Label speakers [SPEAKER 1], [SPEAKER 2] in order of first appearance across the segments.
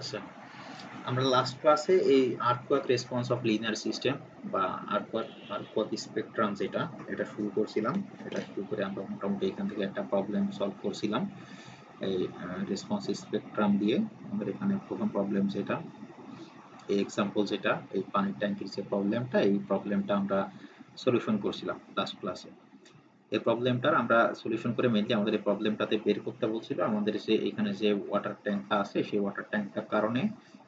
[SPEAKER 1] আচ্ছা, আমরা লাস্ট ক্লাসে এই earthquake response of linear system বা আর্থকোয়েক স্পেকট্রাম এটা শুরু করছিলাম। এটা শুরু করে আমরা মোটামুটি এখান থেকে একটা প্রবলেম সলভ করছিলাম এই রেসপন্স স্পেকট্রাম দিয়ে। আমাদের এখানে প্রথম প্রবলেম যেটা, এই এক্সাম্পল যেটা, এই পানির ট্যাঙ্কির যে প্রবলেমটা, এই প্রবলেমটা আমরা সলিউশন করছিলাম লাস্ট ক্লাসে। এই প্রবলেমটার আমরা সলিউশন করে মেনলি আমাদের এই প্রবলেমটাতে বের করতে বলছিল আমাদের যে এখানে যে ওয়াটার ট্যাঙ্কটা আছে, সেই ওয়াটার ট্যাঙ্কটার কারণে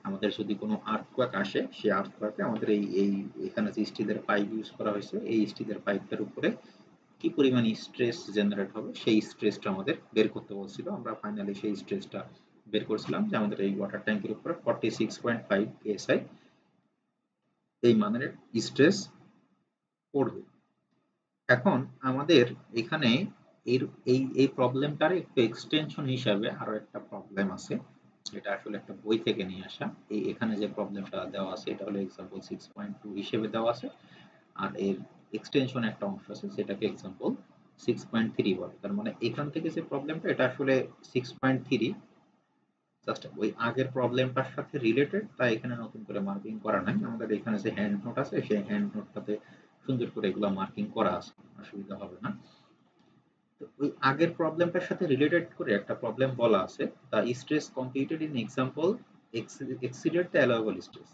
[SPEAKER 1] আমাদের যদি কোনো আর্থকোয়েক আসে, সেই আর্থকোয়েকে আমাদের এই এখানে যে স্টিলের পাইপ ইউজ করা হয়েছে, এই স্টিলের পাইপটার উপরে কি পরিমাণ স্ট্রেস জেনারেট হবে সেই স্ট্রেসটা আমাদের বের করতে বলছিল। আমরা ফাইনালি সেই স্ট্রেসটা বের করছিলাম যে আমাদের এই ওয়াটার ট্যাঙ্কের উপরে 46.5 psi এই মানের স্ট্রেস পড়বে। এখন আমাদের এখানে এর এই প্রবলেমটার একটু এক্সটেনশন হিসাবে আরো একটা প্রবলেম আছে, এটা আসলে একটা বই থেকে নিয়ে আসা। এখানে যে প্রবলেমটা দেওয়া আছে এটা হলো এক্সাম্পল 6.2 হিসেবে দেওয়া আছে, আর এর এক্সটেনশন একটা অংশ আছে সেটাকে এক্সাম্পল 6.3 বলে। তার মানে এখান থেকে যে প্রবলেমটা এটা আসলে 6.3 জাস্ট ওই আগের প্রবলেমটার সাথে রিলেটেড, তাই এখানে নতুন করে মার্কিং করা নাই। আমাদের এখানে যে হ্যান্ড নোট আছে সেই হ্যান্ড নোটটাতে সুন্দর করে এগুলো মার্কিং করা আছে, অসুবিধা হবে না। তো ওই আগের প্রবলেমটার সাথে রিলেটেড করে একটা প্রবলেম বলা আছে, the stress computed in example exceeded the allowable stress.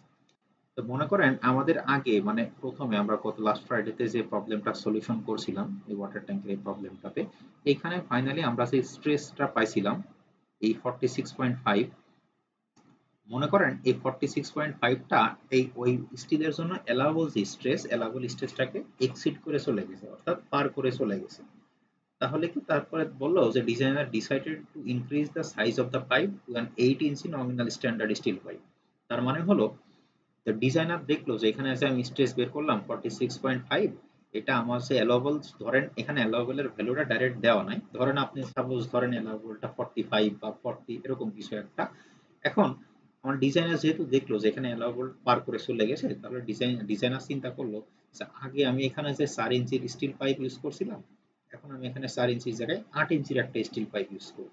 [SPEAKER 1] তো মনে করেন আমাদের আগে মানে প্রথমে আমরা গত লাস্ট ফ্রাইডেতে যে প্রবলেমটা সলিউশন করছিলাম এই ওয়াটার ট্যাঙ্কের এই প্রবলেমটাতে, এখানে ফাইনালি আমরা যে স্ট্রেসটা পাইছিলাম এই 46.5, মনে করেন এই 46.5টা এই ওই স্টিলের জন্য অ্যালাউবল স্ট্রেসটাকে এক্সিড করে চলে গেছে, অর্থাৎ পার করে চলে গেছে। তাহলে কি তারপরে বললো যে designer decided to increase the size of the pipe to an 8 inch nominal standard steel pipe. তার মানে হলো যে ডিজাইনার দেখলো যে এখানে যে আমি স্ট্রেস বের করলাম 46.5, এটা আমার যে অ্যালাউবল, ধরেন এখানে অ্যালাউবলের ভ্যালুটা ডাইরেক্ট দেওয়া নাই, ধরেন আপনি সাপোজ ধরেন অ্যালাউবলটা 45 বা 40 এরকম কিছু একটা। এখন আমার ডিজাইনার যেহেতু দেখলো যে এখানে অ্যালাউবল পার করে চলে গেছে, তাহলে ডিজাইনার চিন্তা করলো যে আগে আমি এখানে যে 4 ইঞ্চির স্টিল পাইপ ইউজ করছিলাম, এখন আমি এখানে 4 ইঞ্চির জায়গায় 8 ইঞ্চির একটা স্টিল পাইপ ইউজ করব।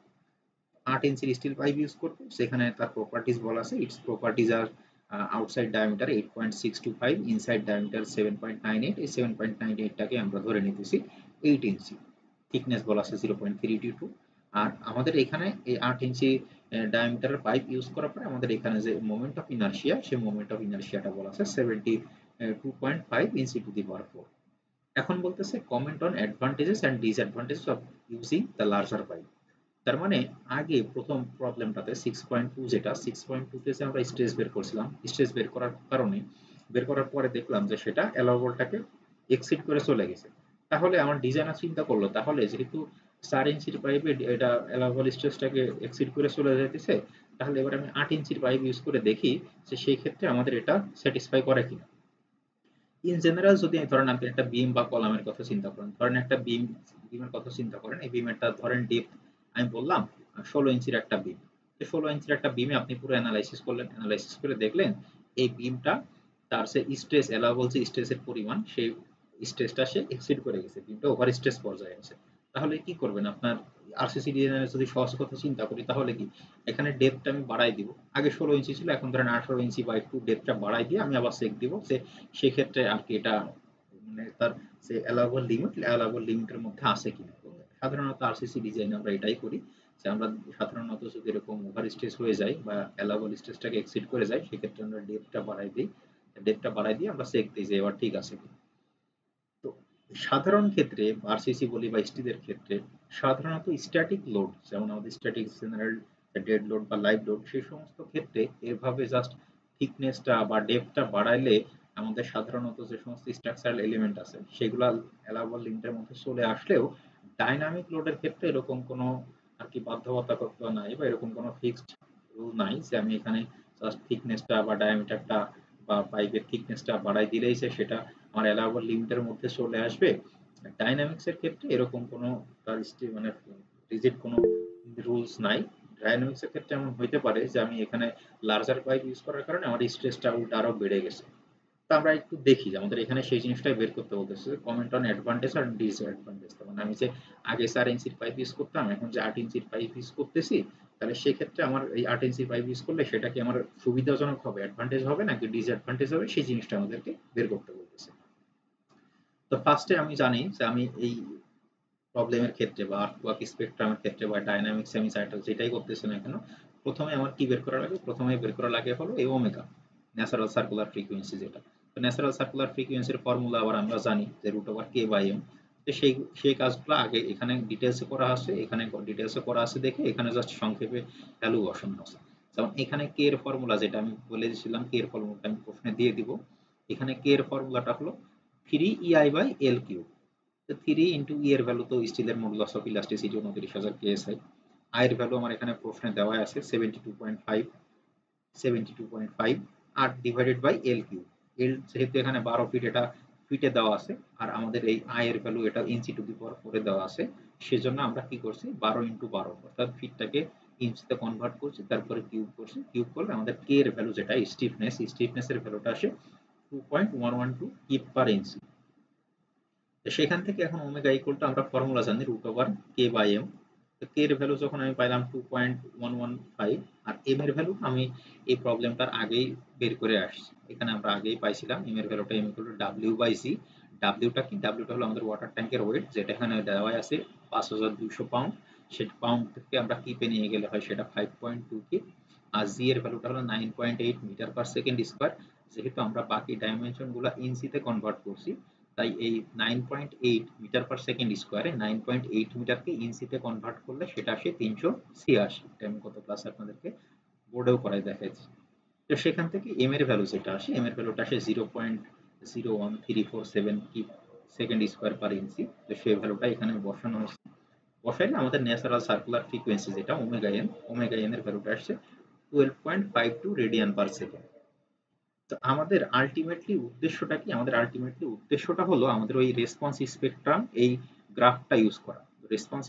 [SPEAKER 1] 8 ইঞ্চির স্টিল পাইপ ইউজ করব, সেখানে তার প্রপার্টিজ বলা আছে, its properties are outside diameter 8.625, inside diameter 7.98, এই 7.98টাকে আমরা ধরে নিতেছি 8 ইঞ্চি, থিকনেস বলা আছে 0.322। আর আমাদের এখানে এই 8 ইঞ্চি ডায়ামিটারের পাইপ ইউজ করার পরে আমাদের এখানে যে মোমেন্ট অফ ইনার্শিয়া, সেই মোমেন্ট অফ ইনার্শিয়াটা বলা আছে 72.5 ইঞ্চি টু দি পাওয়ার 4। এখন বলতেছে comment on advantages and disadvantages of using the larger pipe. তার মানে আগে প্রথম প্রবলেমটাতে 6.2, যেটা 6.2 তে আমরা স্ট্রেস বের করছিলাম, স্ট্রেস বের করার কারণে বের করার পরে দেখলাম যে সেটা অ্যালাউবলটাকে এক্সিড করে চলে গেছে। তাহলে আমার ডিজাইনার চিন্তা করলো তাহলে যেহেতু 4 ইঞ্চির পাইপে এটা অ্যালাউবল স্ট্রেসটাকে এক্সিড করে চলে যেতেছে, তাহলে এবার আমি 8 ইঞ্চির পাইপ ইউজ করে দেখি যে সেই ক্ষেত্রে আমাদের এটা স্যাটিসফাই করে কিনা। ইন জেনারেল যদি ধরেন আপনি একটা বিম বা কলামের কথা চিন্তা করেন, ধরেন একটা বিমের কথা চিন্তা করেন, এই বিমেরটা ধরেন ডেপথ আমি বললাম 16 ইঞ্চির একটা বিম। 16 ইঞ্চির একটা বিমে আপনি পুরো অ্যানালাইসিস করলেন, অ্যানালাইসিস করে দেখলেন এই বিমটা তার সে স্ট্রেস অ্যালাউবল যে স্ট্রেসের পরিমাণ, সেই স্ট্রেসটা সে এক্সিড করে গেছে, বিমটা ওভার স্ট্রেস পর্যায়ে আছে। তাহলে কি করবেন আপনার আরসিসি ডিজাইনের যদি সহজ কথা চিন্তা করি, তাহলে কি এখানে ডেপথটা আমি বাড়াই দিব, আগে 16 ইঞ্চি ছিল, এখন ধরেন 18 ইঞ্চি বা একটু ডেপথটা বাড়াই দিয়ে আমি আবার চেক দিব যে সেক্ষেত্রে আর কি এটা মানে তার যে অ্যালাউবল লিমিটের মধ্যে আছে কিনা। তো সাধারণত আরসিসি ডিজাইনে আমরা এটাই করি যে আমরা সাধারণত যদি এরকম ওভার স্ট্রেস হয়ে যায় বা অ্যালাউবল স্ট্রেসটাকে এক্সিড করে যায়, সেক্ষেত্রে আমরা ডেপথটা বাড়াই দিয়ে আমরা চেক দিই যে এবার ঠিক আছে কি। তো সাধারণ ক্ষেত্রে আরসিসি বলি বা স্টিলের ক্ষেত্রে সাধারণত স্ট্যাটিক লোড, যেমন আমাদের স্ট্যাটিক জেনারেল ডেড লোড বা লাইভ লোড, সেই সমস্ত ক্ষেত্রে এভাবে জাস্ট থিকনেসটা বা ডেপথটা বাড়াইলে আমাদের সাধারণত যে সমস্ত স্ট্রাকচারাল এলিমেন্ট আছে সেগুলা অ্যালাউবল লিমিটের মধ্যে চলে আসলেও ডাইনামিক লোডের ক্ষেত্রে এরকম কোনো আর কি বাধ্যবাধকতা নাই বা এরকম কোনো ফিক্সড রুল নাই যে আমি এখানে জাস্ট থিকনেসটা বা ডায়ামিটারটা বা পাইপের থিকনেসটা বাড়াই দিলেই যে সেটা আমার অ্যালাউবল লিমিটের মধ্যে চলে আসবে। ডাইনামিক্স এর ক্ষেত্রে এরকম কোনো মানে রিজিড কোনো রুলস নাই। ডাইনামিক্স এর ক্ষেত্রে এমন হইতে পারে যে আমি এখানে লার্জার পাইপ ইউজ করার কারণে আমার স্ট্রেসটা উল্টা আরো বেড়ে গেছে। তো আমরা একটু দেখি যে আমাদের এখানে সেই জিনিসটাই বের করতে বলতেছে, কমেন্ট অন অ্যাডভান্টেজ আর ডিসঅ্যাডভান্টেজ। মানে আমি যে আগে 4 ইঞ্চির পাইপ ইউজ করতাম, এখন যে 8 ইঞ্চির পাইপ ইউজ করতেছি, তাহলে সেক্ষেত্রে আমার এই আরটিএনসি পাইপ ইউজ করলে সেটা কি আমার সুবিধাজনক হবে, অ্যাডভান্টেজ হবে নাকি ডিসঅ্যাডভান্টেজ হবে, সেই জিনিসটা আমাদেরকে বের করতে বলতেছে। তো ফার্স্টে আমি জানি যে আমি এই প্রবলেমের ক্ষেত্রে বা আর্টওয়ার্ক স্পেকট্রামের ক্ষেত্রে বা ডাইনামিক সেমিসাইকেল যেটাই করতেছে না কেন, প্রথমে আমার কি বের করা লাগে, প্রথমে বের করা লাগে হলো এই ওমেগা, ন্যাচারাল সার্কুলার ফ্রিকোয়েন্সি যেটা। তো ন্যাচারাল সার্কুলার ফ্রিকোয়েন্সির ফর্মুলা আবার আমরা জানি যে √k/m। তো সেই কাজগুলো আগে এখানে ডিটেলসে করা আছে, এখানে ডিটেলসে করা আছে দেখে এখানে জাস্ট সংক্ষেপে ভ্যালু বসানো আছে। যেমন এখানে কে এর ফর্মুলা যেটা আমি বলে দিয়েছিলাম, কে এর ফর্মুলাটা আমি প্রশ্নে দিয়ে দিব। এখানে কে এর ফর্মুলাটা হলো 3EI/L3। তো 3 ইন্টু ই এর ভ্যালু তো স্টিলের modulus of elasticity 29,000 KSI. I এর ভ্যালু আমার এখানে প্রশ্নে দেওয়া আছে 72.5 আর ডিভাইডেড বাই এল কিউ। এল যেহেতু এখানে 12 ফিট, এটা ফিটে দেওয়া আছে, আর আমাদের এই আই এর ভ্যালু এটা ইঞ্চি টু দি পাওয়ার 4 দেওয়া আছে। সেজন্য আমরা কি করছি 12 ইন্টু 12 অর্থাৎ ফিটটাকে ইঞ্চিতে কনভার্ট করছি, তারপরে কিউব করছি। কিউব করলে আমাদের কে এর ভ্যালু যেটা স্টিফনেস এর ভ্যালুটা আসে 2.112 কিপ পার ইঞ্চি। সেখান থেকে এখন ওমেগা ইকুয়াল টু আমরা ফর্মুলা জানি √k/m। তো কে এর ভ্যালু যখন আমি পাইলাম 2.115 আর এম এর ভ্যালু আমি এই প্রবলেমটার আগেই বের করে আসছি, এখানে আমরা আগেই পাইছিলাম এম এর ভ্যালুটা m ইকুয়াল টু w/c। ডাব্লিউটা কি, ডাব্লিউটা হলো আমাদের ওয়াটার ট্যাঙ্কের ওয়েট, যেটা এখানে দেওয়া আছে 5200 পাউন্ড। সেটা পাউন্ড থেকে আমরা কিপে নিয়ে গেলে হয় সেটা 5.2 কিপ। আর জি এর ভ্যালুটা হলো 9.8 মিটার পার সেকেন্ড স্কোয়ার। যেহেতু আমরা বাকি ডাইমেনশন গুলো ইঞ্চিতে কনভার্ট করছি, তাই এই 9.8 মিটার পার সেকেন্ড স্কোয়ারে 9.8 মিটারকে ইঞ্চিতে কনভার্ট করলে সেটা আসে 386। এটা আমি গত ক্লাসে আপনাদেরকে বোর্ডেও করাই দেখাচ্ছি। তো সেখান থেকে এম এর ভ্যালু যেটা আসে, এম এর ভ্যালুটা আসে 0.01347 কি সেকেন্ড স্কোয়ার পার ইঞ্চি। তো সেই ভ্যালুটা এখানে বসানো হয়েছে। বসাইলে আমাদের ন্যাচারাল সার্কুলার ফ্রিকোয়েন্সি যেটা ওমেগা এন এর ভ্যালুটা আসছে 12.52 রেডিয়ান পার সেকেন্ড। তো আমাদের আলটিমেটলি উদ্দেশ্যটা কি, আমাদের আলটিমেটলি উদ্দেশ্যটা হলো আমাদের ওই রেসপন্স স্পেকট্রাম এই গ্রাফটা ইউজ করা। রেসপন্স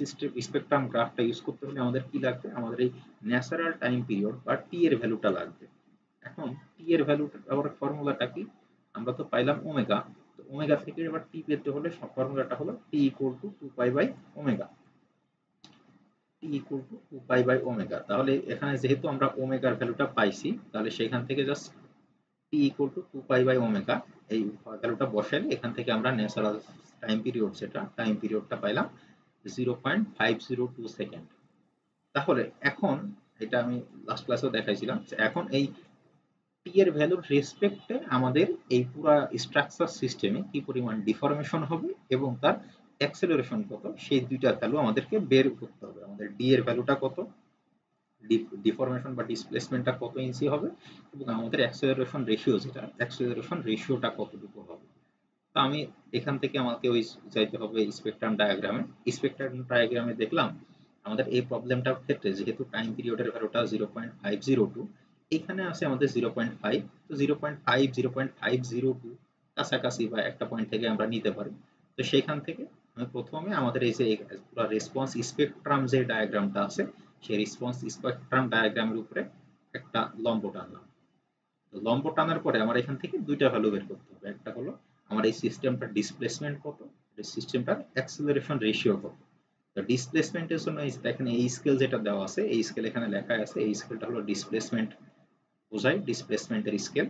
[SPEAKER 1] স্পেকট্রাম গ্রাফটা ইউজ করতে হলে আমাদের কি লাগবে, আমাদের এই ন্যাচারাল টাইম পিরিয়ড বা টি এর ভ্যালুটা লাগবে। এখন টি এর ভ্যালুটা আবার ফর্মুলাটা কি, আমরা তো পাইলাম ওমেগা। তো ওমেগা থেকে এবার টি পেতে হলে ফর্মুলাটা হলো টি ইকুয়াল টু 2π/ওমেগা। টি ইকুয়াল টু 2π/ওমেগা। তাহলে এখানে যেহেতু আমরা ওমেগার ভ্যালুটা পাইছি, তাহলে সেখান থেকে জাস্ট টি ইকুয়াল টু 2π/ওমেগা এই ভ্যালুটা বসালে এখান থেকে আমরা ন্যাচারাল টাইম পিরিয়ড যেটা টাইম পিরিয়ডটা পাইলাম 0.502 সেকেন্ড। তাহলে এখন এটা আমি লাস্ট ক্লাসেও দেখাইছিলাম যে এখন এই টি এর ভ্যালুর রেসপেক্টে আমাদের এই পুরো স্ট্রাকচার সিস্টেমে কি পরিমাণ ডিফরমেশন হবে এবং তার অ্যাক্সেলারেশন কত, সেই দুইটা ভ্যালু আমাদেরকে বের করতে হবে। আমাদের ডি এর ভ্যালুটা কত, ডিফরমেশন বা ডিসপ্লেসমেন্টটা কত ইঞ্চি হবে, এবং আমাদের অ্যাক্সেলারেশন রেশিও যেটা অ্যাক্সেলারেশন রেশিওটা কতটুকু হবে। তো আমি এখান থেকে আমাকে ওই যাইতে হবে স্পেকট্রাম ডায়াগ্রামে। স্পেকট্রাম ডায়াগ্রামে দেখলাম আমাদের এই প্রবলেমটার ক্ষেত্রে যেহেতু টাইম পিরিয়ডের ভ্যালুটা 0.502, এখানে আছে আমাদের 0.5। তো 0.5 0.502 কাছাকাছি বা একটা পয়েন্ট থেকে আমরা নিতে পারি। তো সেইখান থেকে আমি প্রথমে আমাদের এই যে পুরো রেসপন্স স্পেকট্রাম যে ডায়াগ্রামটা আছে, সেই রেসপন্স স্পেকট্রাম ডায়াগ্রামের উপরে একটা লম্ব টানলাম। লম্ব টানার পরে আমার এখান থেকে দুইটা ভ্যালু বের করতে হবে। একটা হলো আমার এই সিস্টেমটার ডিসপ্লেসমেন্ট কত, এই সিস্টেমটার অ্যাক্সেলারেশন রেশিও কত। তো ডিসপ্লেসমেন্টের জন্য এই দেখেন এই স্কেল যেটা দেওয়া আছে, এই স্কেল এখানে লেখা আছে, এই স্কেলটা হলো ডিসপ্লেসমেন্ট বোঝায়, ডিসপ্লেসমেন্টের স্কেল।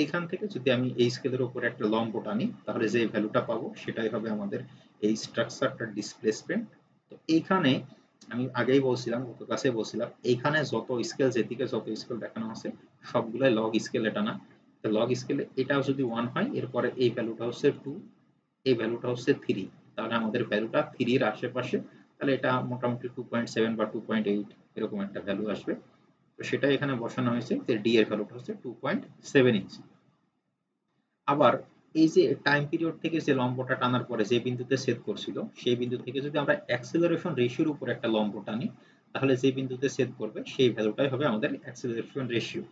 [SPEAKER 1] এইখান থেকে যদি আমি এই স্কেলের উপরে একটা লম্ব টানি, তাহলে যে ভ্যালুটা পাবো সেটাই হবে আমাদের এই স্ট্রাকচারটার ডিসপ্লেসমেন্ট। তো এইখানে আমি আগেই বলছিলাম, গত ক্লাসে বলছিলাম, এইখানে যত স্কেল, যেদিকে যত স্কেল দেখানো আছে সবগুলাই লগ স্কেল, এটা না। তো লগ স্কেলে এটাও যদি 1 হয়, এরপরে এই ভ্যালুটা হচ্ছে 2, এই ভ্যালুটা হচ্ছে 3, তাহলে আমাদের ভ্যালুটা 3 এর আশেপাশে, তাহলে এটা মোটামুটি 2.7 বা 2.8 এরকম একটা ভ্যালু আসবে। তো সেটা এখানে বসানো হয়েছে যে ডি এর ভ্যালুটা হচ্ছে 2.7 ইঞ্চি। আবার এই যে টাইম পিরিয়ড থেকে যে লম্বটা টানার পরে যে বিন্দুতে ছেদ করছিল, সেই বিন্দু থেকে যদি আমরা অ্যাক্সেলারেশন রেশিওর উপর একটা লম্ব টানি, তাহলে যে বিন্দুতে ছেদ করবে সেই ভ্যালুটাই হবে আমাদের অ্যাক্সেলারেশন রেশিও।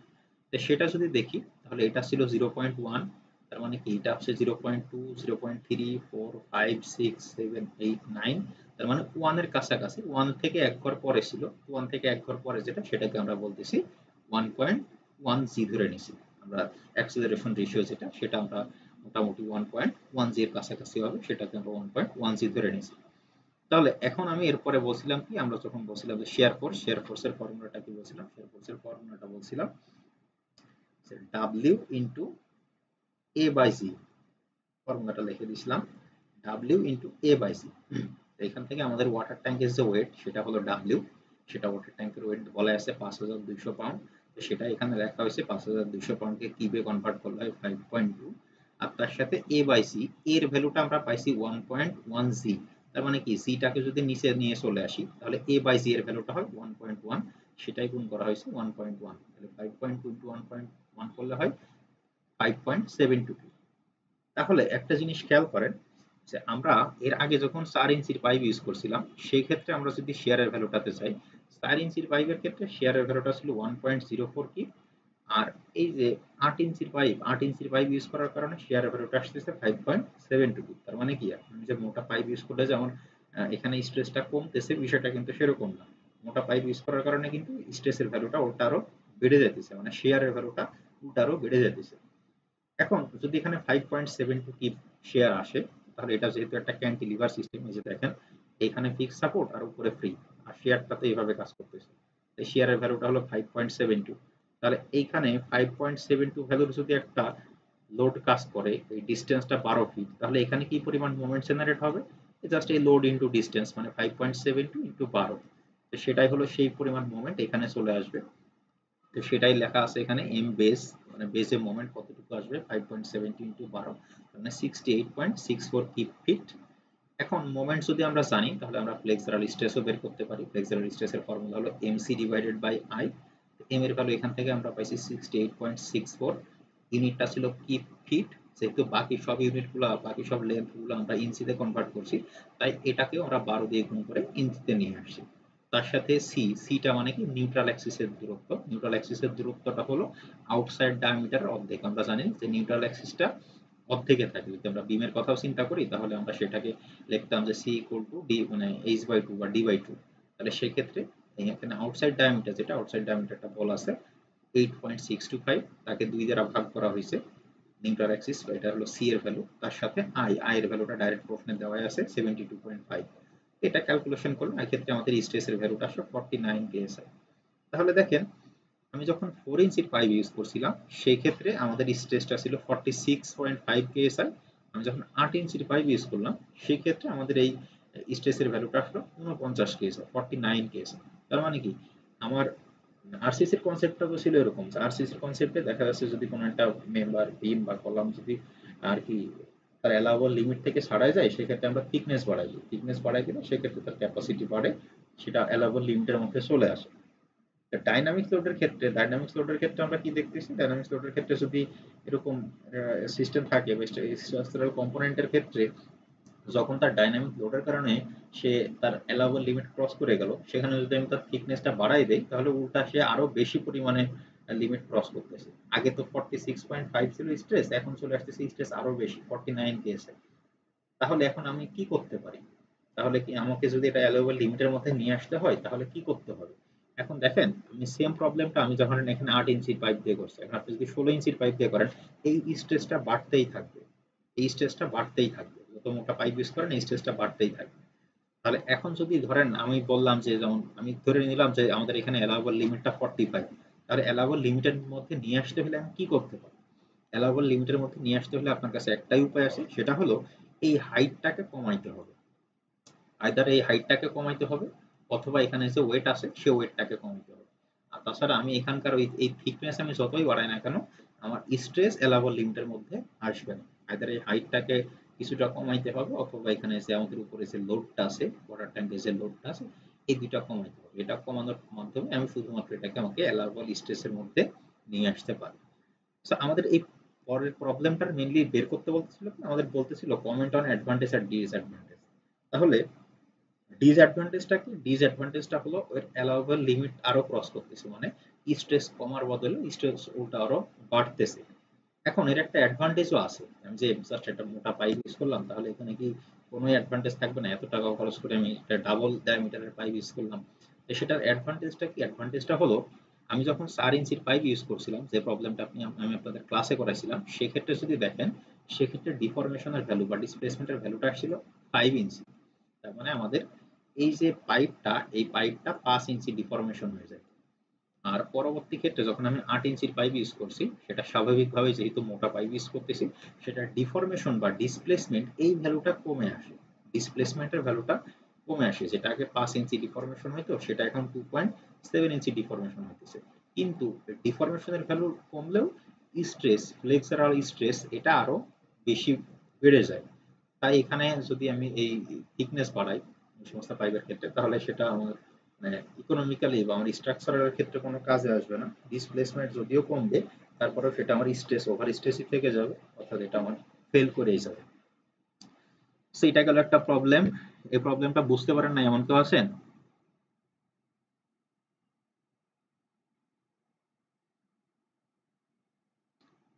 [SPEAKER 1] তো সেটা যদি দেখি, তাহলে এটা ছিল 0.1, তার মানে কি এটা হচ্ছে 0.2 0.3 4 5 6 7 8 9, তার মানে 1 এর কাছাকাছি। 1 থেকে এক ঘর পরে ছিল, 1 থেকে এক ঘর পরে যেটা, সেটাকে আমরা বলতেছি 1.1g ধরে নিছি আমরা। অ্যাক্সেলারেশন রেশিও যেটা, সেটা আমরা মোটামুটি 1.1g এর কাছাকাছি হবে, সেটাকে আমরা 1.1g ধরে নিছি। তাহলে এখন আমি এরপরে বলছিলাম কি, আমরা যখন বলছিলাম যে শেয়ার ফোর্সের ফর্মুলাটা কি বলছিলাম, শেয়ার ফোর্সের ফর্মুলাটা বলছিলাম যে W into A by C, ফর্মুলাটা লিখে দিয়েছিলাম W into A by C। এখান থেকে আমাদের ওয়াটার ট্যাঙ্কের যে ওয়েট সেটা হলো W, সেটা ওয়াটার ট্যাঙ্কের ওয়েট বলা আছে 5200 পাউন্ড, তো সেটা এখানে লেখা হয়েছে 5200 পাউন্ডকে কিউবে কনভার্ট করলে হয় 5.2, আর তার সাথে A বাই C এর ভ্যালুটা আমরা পাইছি 1.1 জি, তার মানে কি সিটাকে যদি নিচে নিয়ে চলে আসি তাহলে A বাই C এর ভ্যালুটা হয় 1.1, সেটাই গুণ করা হয়েছে 1.1, তাহলে 5.2 ইনটু 1.1 করলে হয় 5.72। তাহলে একটা জিনিস খেয়াল করেন যে আমরা এর আগে যখন 4 ইঞ্চির পাইপ ইউজ করছিলাম সেই ক্ষেত্রে আমরা যদি শেয়ারের ভ্যালুটাতে চাই, 4 ইঞ্চির পাইপের ক্ষেত্রে শেয়ারের ভ্যালুটা ছিল 1.04 কি, আর এই যে 8 ইঞ্চির পাইপ ইউজ করার কারণে শেয়ারের ভ্যালুটা আসতেছে 5.72 কি। তার মানে কি আমি যে মোটা পাইপ ইউজ করলে যেমন এখানে স্ট্রেসটা কমতেছে, বিষয়টা কিন্তু সেরকম না। মোটা পাইপ ইউজ করার কারণে কিন্তু স্ট্রেসের ভ্যালুটা ওটা আরো বেড়ে যাইতেছে, মানে শেয়ারের ভ্যালুটা ওটা আরো বেড়ে যাইতেছে। এখন যদি এখানে 5.72 কি শেয়ার আসে, তাহলে এটা যেহেতু একটা ক্যান্টিলিভার সিস্টেম, এই যে দেখেন এখানে ফিক্স সাপোর্ট আর উপরে ফ্রি, আর শেয়ারটা তো এইভাবে কাজ করতেছে, এই শেয়ারের ভ্যালুটা হলো 5.72। তাহলে এইখানে 5.72 ভ্যালুর যদি একটা লোড কাজ করে এই ডিসটেন্সটা 12 ফিট, তাহলে এখানে কি পরিমাণ মোমেন্ট জেনারেট হবে, জাস্ট এই লোড ইনটু ডিসটেন্স মানে 5.72 ইনটু 12, তো সেটাই হলো সেই পরিমাণ মোমেন্ট এখানে চলে আসবে। তো সেটাই লেখা আছে এখানে এম বেস, মানে বেসে মোমেন্ট কতটুকু আসবে 5.70 ইনটু 12, মানে 68.64 কিপ ফিট। এখন মোমেন্ট যদি আমরা জানি তাহলে আমরা ফ্লেক্সারাল স্ট্রেসও বের করতে পারি। ফ্লেক্সারাল স্ট্রেসের ফর্মুলা হলো MC divided by I. M এর ভ্যালু এখান থেকে আমরা পাইছি 68.64, ইউনিটটা ছিল কিপ ফিট, যেহেতু বাকি সব ইউনিটগুলো বাকি সব লেন্থগুলো আমরা ইঞ্চিতে কনভার্ট করছি, তাই এটাকেও আমরা 12 দিয়ে গুণ করে ইঞ্চিতে নিয়ে আসছি। তার সাথে সিটা মানে কি নিউট্রাল অ্যাক্সিসের দূরত্ব, নিউট্রাল অ্যাক্সিসের দূরত্বটা হলো আউটসাইড ডায়ামিটারের অর্ধেক। আমরা জানি যে নিউট্রাল অ্যাক্সিসটা অর্ধেকে থাকে, যদি আমরা বিমের কথাও চিন্তা করি তাহলে আমরা সেটাকে লিখতাম যে সি ইকুয়াল টু ডি মানে এইচ বাই টু বা ডি বাই টু। তাহলে সেক্ষেত্রে এখানে আউটসাইড ডায়ামিটার, যেটা আউটসাইড ডায়ামিটারটা বলা আছে 8.625, তাকে 2 দ্বারা ভাগ করা হয়েছে নিউট্রাল অ্যাক্সিস, এটা হলো সি এর ভ্যালু, তার সাথে আই এর ভ্যালুটা ডাইরেক্ট প্রশ্নে দেওয়া আছে 72.5। এটা ক্যালকুলেশন করলে এক্ষেত্রে আমাদের স্ট্রেসের ভ্যালুটা আসলে 49 কেএসআই। তাহলে দেখেন আমি যখন 4 ইঞ্চির পাইপ ইউজ করছিলাম সেই ক্ষেত্রে আমাদের স্ট্রেসটা ছিল 46.5 কেএসআই। আমি যখন 8 ইঞ্চির পাইপ ইউজ করলাম সেই ক্ষেত্রে আমাদের এই স্ট্রেসের ভ্যালুটা আসলো 49 কেএসআই, 49 কেএসআই। তার মানে কি আমার আরসিসির কনসেপ্টটা তো ছিল এরকম, আরসিসির কনসেপ্টে দেখা যাচ্ছে যদি কোনো একটা মেম্বার বিম বা কলাম যদি আর কি তার অ্যালাউবল লিমিট থেকে ছাড়াই যায় সেক্ষেত্রে আমরা থিকনেস বাড়াই দিই, থিকনেস বাড়াই দিলে সেক্ষেত্রে তার ক্যাপাসিটি বাড়ে, সেটা অ্যালাউবল লিমিটের মধ্যে চলে আসে। ডাইনামিক্স লোডের ক্ষেত্রে আমরা কি দেখতেছি, ডাইনামিক্স লোডের ক্ষেত্রে যদি এরকম সিস্টেম থাকে বা স্ট্রাকচারাল কম্পোনেন্টের ক্ষেত্রে যখন তার ডাইনামিক লোডের কারণে সে তার অ্যালাউবল লিমিট ক্রস করে গেল, সেখানে যদি আমি তার থিকনেসটা বাড়াই দেই তাহলে উল্টা সে আরো বেশি পরিমাণে লিমিট ক্রস করতেছে। আগে তো 46.5 ছিল স্ট্রেস, এখন চলে আসতেছে স্ট্রেস আরো বেশি 49 কেএসআই। তাহলে এখন আমি কি করতে পারি, তাহলে কি আমাকে যদি এটা অ্যালাউবল লিমিটের মধ্যে নিয়ে আসতে হয় তাহলে কি করতে হবে। এখন দেখেন আমি সেম প্রবলেমটা আমি যখন এখানে 8 ইঞ্চির পাইপ দিয়ে করছি, এখন আপনি যদি 16 ইঞ্চির পাইপ দিয়ে করেন এই স্ট্রেসটা বাড়তেই থাকবে, এই স্ট্রেসটা বাড়তেই থাকবে, যত মোটা পাইপ ইউজ করেন এই স্ট্রেসটা বাড়তেই থাকবে। তাহলে এখন যদি ধরেন আমি বললাম যে যেমন আমি ধরে নিলাম যে আমাদের এখানে অ্যালাউবল লিমিটটা 45, তাহলে অ্যালাউবল লিমিটের মধ্যে নিয়ে আসতে হলে আমি কি করতে পারি। অ্যালাউবল লিমিটের মধ্যে নিয়ে আসতে হলে আপনার কাছে একটাই উপায় আছে, সেটা হলো এই হাইটটাকে কমাইতে হবে। আইদার এই হাইটটাকে কমাইতে হবে অথবা এখানে যে ওয়েট আছে সে ওয়েটটাকে কমাইতে হবে। আর তাছাড়া আমি এখানকার এই থিকনেস আমি যতই বাড়াই না কেন আমার স্ট্রেস অ্যালাউবল লিমিটের মধ্যে আসবে না। আইদার এই হাইটটাকে কিছুটা কমাইতে হবে অথবা এখানে যে আমাদের উপরে যে লোডটা আছে ওয়াটার ট্যাঙ্কে যে লোডটা আছে এই দুইটা কমাইতে হবে। এটা কমানোর মাধ্যমে আমি শুধুমাত্র এটাকে আমাকে অ্যালাউবল স্ট্রেসের মধ্যে নিয়ে আসতে পারি। সো আমাদের এই পরের প্রবলেমটার মেইনলি বের করতে বলতেছিল কি, আমাদের বলতেছিল কমেন্ট অন অ্যাডভান্টেজ আর ডিসঅ্যাডভান্টেজ। তাহলে ডিসঅ্যাডভান্টেজটা কি, ডিসঅ্যাডভান্টেজটা হলো ওর অ্যালাউবল লিমিট আরো ক্রস করতেছে, মানে স্ট্রেস কমার বদলে স্ট্রেস উল্টা আরো বাড়তেছে। এখন এর একটা অ্যাডভান্টেজও আছে, আমি যে জাস্ট একটা মোটা পাইপ ইউজ করলাম তাহলে এখানে কি কোনো অ্যাডভান্টেজ থাকবে না, এত টাকা খরচ করে আমি একটা ডাবল ডায়ামিটারের পাইপ ইউজ করলাম। তো সেটার অ্যাডভান্টেজটা কি, অ্যাডভান্টেজটা হলো আমি যখন 4 ইঞ্চির পাইপ ইউজ করছিলাম যে প্রবলেমটা আমি আপনাদের ক্লাসে করাইছিলাম সেক্ষেত্রে যদি দেখেন সেক্ষেত্রে ডিফরমেশনের ভ্যালু বা ডিসপ্লেসমেন্টের ভ্যালুটা আসছিল 5 ইঞ্চি। তার মানে আমাদের এই যে পাইপটা, এই পাইপটা 5 ইঞ্চি ডিফরমেশন হয়ে যায়। আর পরবর্তী ক্ষেত্রে যখন আমি 8 ইঞ্চির পাইপ ইউজ করছি, সেটা স্বাভাবিকভাবে যেহেতু মোটা পাইপ ইউজ করতেছি, সেটা ডিফরমেশন বা ডিসপ্লেসমেন্ট এই ভ্যালুটা কমে আসে। ডিসপ্লেসমেন্টের ভ্যালুটা কমে আসে, যেটা আগে 5 ইঞ্চি ডিফরমেশন হইতো সেটা এখন 2.7 ইঞ্চি ডিফরমেশন হইতেছে। কিন্তু ডিফরমেশনের ভ্যালু কমলেও স্ট্রেস, ফ্লেক্সারাল স্ট্রেস এটা আরো বেশি বেড়ে যায়। তাই এখানে যদি আমি এই থিকনেস বাড়াই এই সমস্ত পাইপের ক্ষেত্রে, তাহলে সেটা আমার মানে ইকোনমিক্যালি বা আমার স্ট্রাকচারাল ক্ষেত্রে কোনো কাজে আসবে না। ডিসপ্লেসমেন্ট যদিও কমবে, তারপরেও সেটা আমার স্ট্রেস, ওভার স্ট্রেসই থেকে যাবে, অর্থাৎ এটা আমার ফেল করেই যাবে। সো এটা গেল একটা প্রবলেম। এই প্রবলেমটা বুঝতে পারেন না এমন কেউ আছেন?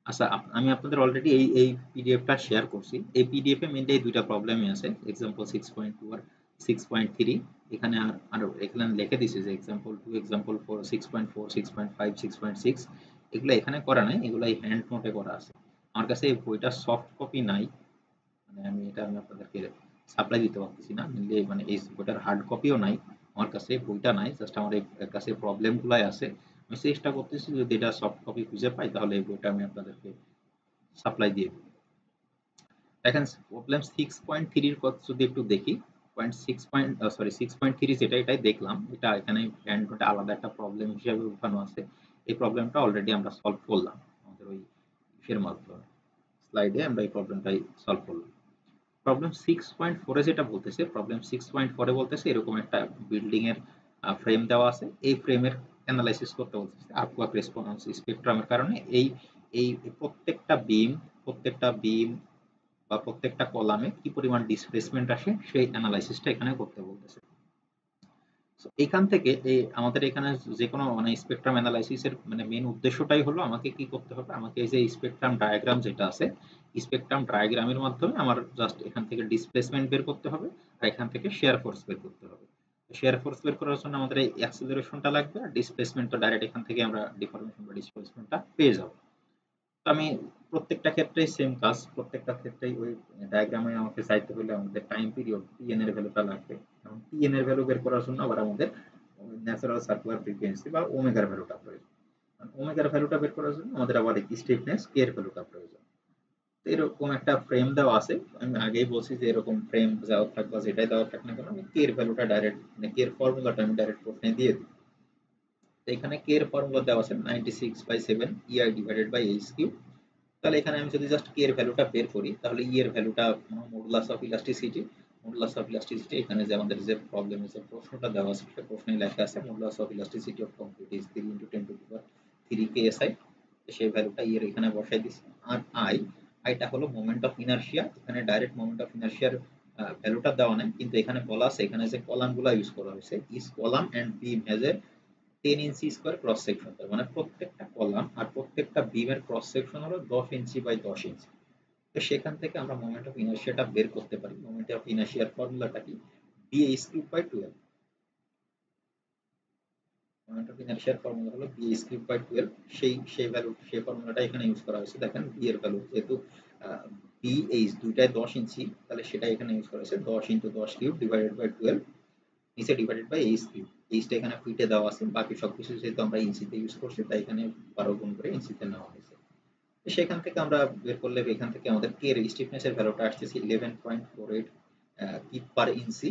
[SPEAKER 1] আচ্ছা, আমি আপনাদের অলরেডি এই পিডিএফটা শেয়ার করছি। এই পিডিএফ এ মেইনলি দুইটা প্রবলেমই আছে, এক্সাম্পল 6.2 আর 6.3। এখানে আর এখানে লিখে দিয়েছি যে এক্সাম্পল 2, এক্সাম্পল 4, 6.4, 6.5, 6.6। এগুলো এখানে করা নাই, এগুলো এই হ্যান্ড নোটে করা আছে। আমার কাছে এই বইটার সফট কপি নাই, মানে আমি আপনাদেরকে সাপ্লাই দিতে পারতেছি না। মেইনলি মানে এই বইটার হার্ড কপিও নাই আমার কাছে, বইটা নাই, জাস্ট আমার এই কাছে প্রবলেমগুলাই আছে। আমি চেষ্টা করতেছি যদি এটা সফট কপি খুঁজে পাই তাহলে এই বইটা আমি আপনাদেরকে সাপ্লাই দিয়ে দিই। দেখেন প্রবলেম 6.3 এর কথা যদি একটু দেখি, পয়েন্ট 6.3 যেটা এটাই দেখলাম, এটা এখানে হ্যান্ড আলাদা একটা প্রবলেম হিসেবে উঠানো আছে। এই প্রবলেমটা অলরেডি আমরা সলভ করলাম আমাদের ওই ইসের মাধ্যমে, স্লাইডে আমরা এই প্রবলেমটাই সলভ করলাম। প্রবলেম 6.4 এ যেটা বলতেছে, প্রবলেম 6.4 এ বলতেছে এরকম একটা বিল্ডিং এর ফ্রেম দেওয়া আছে, এই ফ্রেমের অ্যানালাইসিস করতে বলতেছে আর্কওয়ার্ক রেসপন্স স্পেকট্রামের কারণে এই এই প্রত্যেকটা বিম বা প্রত্যেকটা কলামে কি পরিমাণ ডিসপ্লেসমেন্ট আসে সেই অ্যানালাইসিসটা এখানে করতে বলতেছে। So, এখান থেকে এই আমাদের এখানে যে কোনো মানে স্পেকট্রাম অ্যানালাইসিসের মানে মেন উদ্দেশ্যটাই হলো আমাকে কি করতে হবে, আমাকে এই যে স্পেকট্রাম ডায়াগ্রাম যেটা আছে, স্পেকট্রাম ডায়াগ্রামের মাধ্যমে আমার জাস্ট এখান থেকে ডিসপ্লেসমেন্ট বের করতে হবে আর এখান থেকে শেয়ার ফোর্স বের করতে হবে। শেয়ার ফোর্স বের করার জন্য আমাদের এই অ্যাক্সিলারেশনটা লাগবে, আর ডিসপ্লেসমেন্ট তো ডাইরেক্ট এখান থেকে আমরা ডিফরমেশন বা ডিসপ্লেসমেন্টটা পেয়ে যাব। তো আমি প্রত্যেকটা ক্ষেত্রেই সেম কাজ, প্রত্যেকটা ক্ষেত্রেই ওই ডায়াগ্রামে আমাকে চাইতে হলে আমাদের টাইম পিরিয়ড টিএন এর ভ্যালুটা লাগবে। এবং টিএন এর ভ্যালু বের করার জন্য আবার আমাদের ন্যাচারাল সার্কুলার ফ্রিকোয়েন্সি বা ওমেগার ভ্যালুটা প্রয়োজন। ওমেগার ভ্যালুটা বের করার জন্য আমাদের আবার স্টিফনেস কে এর ভ্যালুটা প্রয়োজন। তো এরকম একটা ফ্রেম দেওয়া আছে, আমি আগেই বলছি যে এরকম ফ্রেম দেওয়া থাক বা যেটাই দেওয়া থাক না কেন, আমি কে এর ভ্যালুটা ডাইরেক্ট মানে কে এর ফর্মুলাটা আমি ডাইরেক্ট প্রশ্নে দিয়ে দিই। তো এখানে কে এর ফর্মুলা দেওয়া আছে 96/7 EI divided by H cube. তাহলে এখানে আমি যদি জাস্ট কে এর ভ্যালুটা বের করি, তাহলে ই এর ভ্যালুটা মডুলাস অফ ইলাস্টিসিটি, এখানে যে আমাদের যে প্রবলেমে যে প্রশ্নটা দেওয়া আছে সেই প্রশ্নে লেখা আছে modulus of elasticity of concrete is 3 × 10⁻³ KSI। সেই ভ্যালুটা ই এর এখানে বসাই দিছি। আর আইটা হলো মোমেন্ট অফ ইনারশিয়া, এখানে ডাইরেক্ট মোমেন্ট অফ ইনারশিয়ার ভ্যালুটা দেওয়া নাই, কিন্তু এখানে বলা আছে এখানে যে কলামগুলো ইউজ করা হয়েছে, each column and beam has a 10 inch square cross section, তার মানে প্রত্যেকটা কলাম আর প্রত্যেকটা বিমের ক্রস সেকশন হলো 10 ইঞ্চি বাই 10 ইঞ্চি। তো সেখান থেকে আমরা মোমেন্ট অফ ইনার্শিয়াটা বের করতে পারি। মোমেন্ট অফ ইনার্শিয়ার ফর্মুলাটা কি, BH³/12। মোমেন্ট অফ ইনার্শিয়ার ফর্মুলা হলো BH³/12। সেই ভ্যালু সেই ফর্মুলাটা এখানে ইউজ করা হয়েছে। দেখেন বি এর ভ্যালু যেহেতু BH দুইটায় 10 ইঞ্চি, তাহলে সেটা এখানে ইউজ করা হয়েছে 10 × 10³ ডিভাইডেড বাই 12, নিচে ডিভাইডেড বাই এইচ কিউব। এইচটা এখানে ফিটে দেওয়া আছে, বাকি সবকিছু যেহেতু আমরা ইঞ্চিতে ইউজ করছি তাই এখানে 12 গুণ করে ইঞ্চিতে নেওয়া হয়েছে। সেখান থেকে আমরা বের করলে এখান থেকে আমাদের কে এর স্টিফনেস এর ভ্যালুটা আসছে 11.48 কিপ পার ইঞ্চি।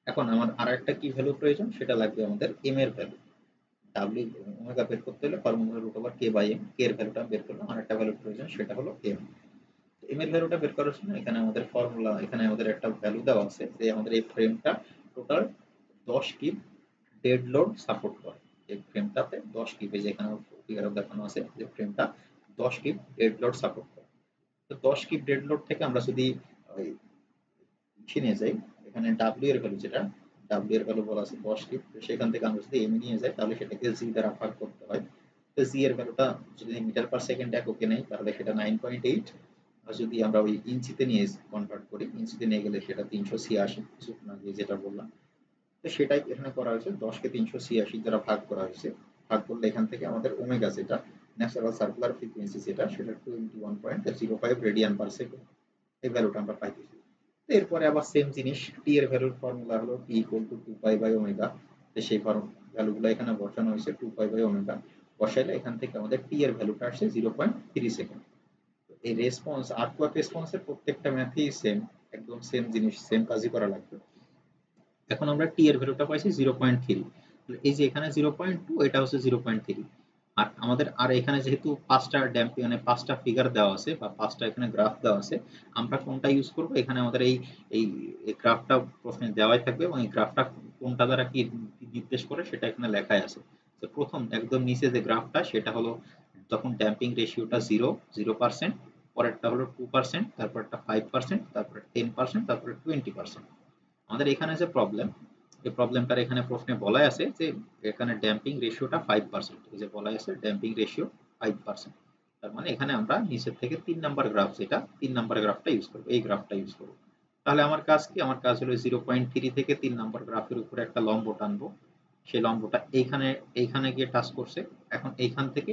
[SPEAKER 1] এখন আমার আরেকটা কি ভ্যালু প্রয়োজন, সেটা লাগবে আমাদের এম এর ভ্যালু। ডাব্লিউ ওমেগা বের করতে হলে ফর্মুলা √/k/m, কে এর ভ্যালুটা বের করলাম, আরেকটা ভ্যালু প্রয়োজন সেটা হলো এম। এম এর ভ্যালুটা বের করার জন্য এখানে আমাদের ফর্মুলা, এখানে আমাদের একটা ভ্যালু দেওয়া আছে যে আমাদের এই ফ্রেমটা total 10 kip dead load support করে। এই ফ্রেমটাতে 10 কিপে, যেখানে ফিগারে দেখানো আছে যে ফ্রেমটা 10 কিপ ডেড লোড সাপোর্ট করে। তো 10 কিপ ডেড লোড থেকে আমরা যদি ওই নিয়ে যাই, এখানে ডাব্লিউ এর ভ্যালু যেটা, ডাব্লিউ এর ভ্যালু বলা আছে 10 কিপ, তো সেখান থেকে আমরা যদি এম নিয়ে যাই তাহলে সেটাকে জি দ্বারা ভাগ করতে হয়। তো জি এর ভ্যালুটা যদি মিটার পার সেকেন্ড এককে নেই তাহলে সেটা 9.8, আর যদি আমরা ওই ইঞ্চিতে নিয়ে কনভার্ট করি, ইঞ্চিতে নিয়ে গেলে সেটা 386, কিছুক্ষণ আগে যেটা বললাম। তো সেটাই এখানে করা হয়েছে, 10কে 386 দ্বারা ভাগ করা হয়েছে। ভাগ করলে এখান থেকে আমাদের ওমেগা যেটা ন্যাচারাল সার্কুলার ফ্রিকোয়েন্সি যেটা, সেটা 21.05 রেডিয়ান পার সেকেন্ড, এই ভ্যালুটা আমরা পাইতেছি। এরপরে আবার সেম জিনিস, টি এর ভ্যালুর ফর্মুলা হলো T equal to 2 pi by omega. সেই ভ্যালুগুলো এখানে বসানো হয়েছে 2 পাই বাই ওমেগা। বসাইলে এখান থেকে আমাদের টি এর ভ্যালুটা আসছে 0.3 সেকেন্ড। এই রেসপন্স আর্টওয়ার্ক রেসপন্সের প্রত্যেকটা ম্যাথেই সেম, একদম সেম জিনিস, সেম কাজই করা লাগবে। এখন আমরা টি এর ভ্যালুটা পাইছি 0.3, এই যে এখানে 0.2, এটা হচ্ছে 0.3। আর আমাদের আর এখানে যেহেতু পাঁচটা ড্যাম্পিং মানে পাঁচটা ফিগার দেওয়া আছে বা পাঁচটা এখানে গ্রাফ দেওয়া আছে, আমরা কোনটা ইউজ করব, এখানে আমাদের এই এই গ্রাফটা প্রশ্নে দেওয়াই থাকবে এবং এই গ্রাফটা কোনটা দ্বারা কি নির্দেশ করে সেটা এখানে লেখাই আছে। তো প্রথম একদম নিচে যে গ্রাফটা সেটা হলো তখন ড্যাম্পিং রেশিওটা 0%, পরেরটা হলো 2%, তারপরটা 5%, তারপরে 10%, তারপরে 20%। আমাদের এখানে যে প্রবলেম, এই প্রবলেমটার এখানে প্রশ্নে বলা আছে যে এখানে ড্যাম্পিং রেশিওটা 5%, এই যে বলা আছে ড্যাম্পিং রেশিও 5%। তার মানে এখানে আমরা নিচের থেকে 3 নাম্বার গ্রাফ, যেটা 3 নাম্বার গ্রাফটা ইউজ করবো, এই গ্রাফটা ইউজ করবো। তাহলে আমার কাজ কি, আমার কাজ হলো 0.3 থেকে 3 নাম্বার গ্রাফের উপরে একটা লম্ব টানবো। সেই লম্বটা এইখানে এইখানে গিয়ে টাচ করছে। এখন এইখান থেকে